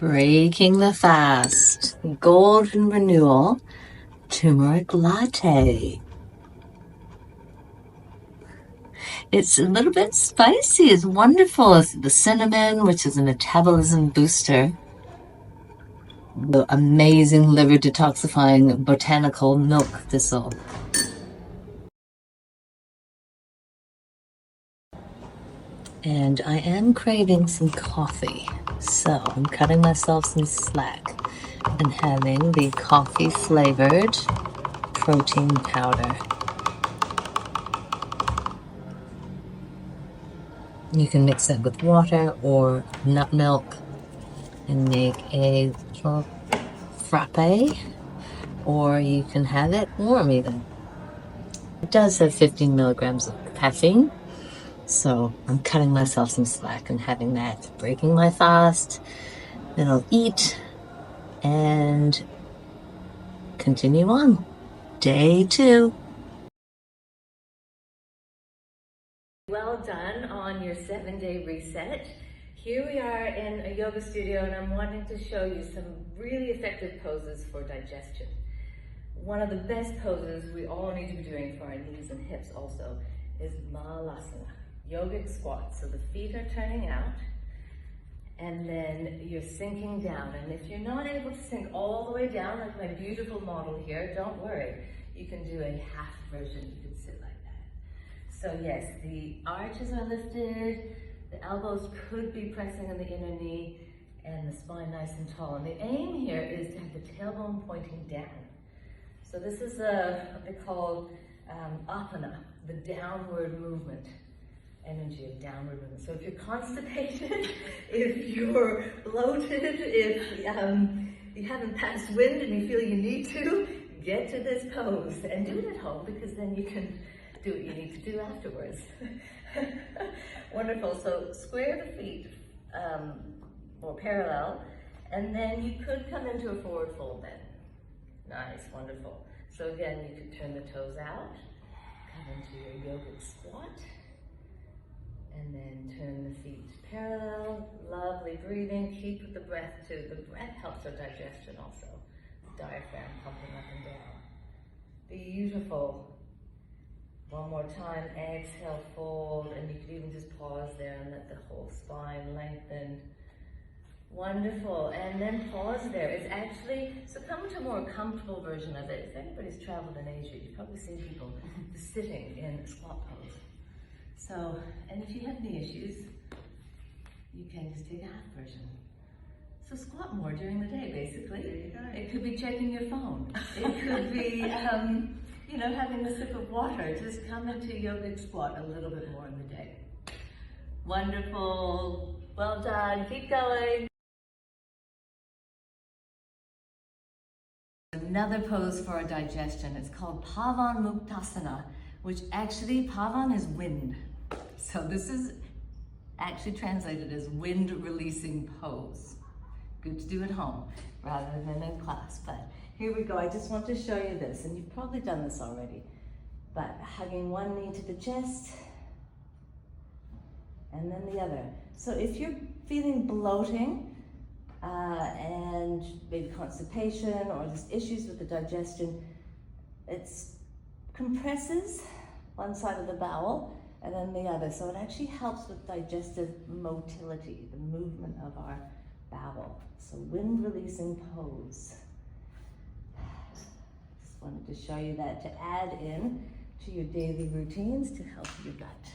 Breaking the fast, golden renewal, turmeric latte. It's a little bit spicy. It's wonderful. It's the cinnamon, which is a metabolism booster. The amazing liver detoxifying botanical milk thistle. And I am craving some coffee, so I'm cutting myself some slack and having the coffee flavored protein powder. You can mix it with water or nut milk and make a little frappe, or you can have it warm even. It does have 15 milligrams of caffeine, so I'm cutting myself some slack and having that, breaking my fast. Then I'll eat and continue on. Day 2. Well done on your 7-day reset. Here we are in a yoga studio and I'm wanting to show you some really effective poses for digestion. One of the best poses we all need to be doing for our knees and hips also is malasana, yogic squat. So the feet are turning out and then you're sinking down. And if you're not able to sink all the way down, like my beautiful model here, don't worry. You can do a half version. You can sit like that. So yes, the arches are lifted, the elbows could be pressing on the inner knee, and the spine nice and tall. And the aim here is to have the tailbone pointing down. So this is what they call apana, the downward movement, energy of downward movement. So if you're constipated, if you're bloated, if you haven't passed wind and you feel you need to, get to this pose and do it at home, because then you can do what you need to do afterwards. Wonderful. So square the feet or parallel, and then you could come into a forward fold then. Nice, wonderful. So again, you could turn the toes out, come into your yogic squat, and then turn the feet parallel. Lovely breathing. Keep with the breath too. The breath helps our digestion also. The diaphragm pumping up and down. Beautiful. One more time, exhale, fold, and you could even just pause there and let the whole spine lengthen. Wonderful, and then pause there. It's actually, so come to a more comfortable version of it. If anybody's traveled in Asia, you've probably seen people sitting in a squat pose. So, and if you have knee issues, you can just take a half version. So squat more during the day, basically. It could be checking your phone. It could be, having a sip of water. Just come into yogic squat a little bit more in the day. Wonderful. Well done. Keep going. Another pose for our digestion. It's called Pavan Muktasana, which actually, Pavan is wind. So this is actually translated as wind releasing pose. Good to do at home rather than in class. But here we go. I just want to show you this, and you've probably done this already. But hugging one knee to the chest and then the other. So if you're feeling bloating, and maybe constipation or just issues with the digestion, it compresses one side of the bowel and then the other. So it actually helps with digestive motility, the movement of our bowel. So wind releasing pose. Just wanted to show you that to add in to your daily routines to help your gut.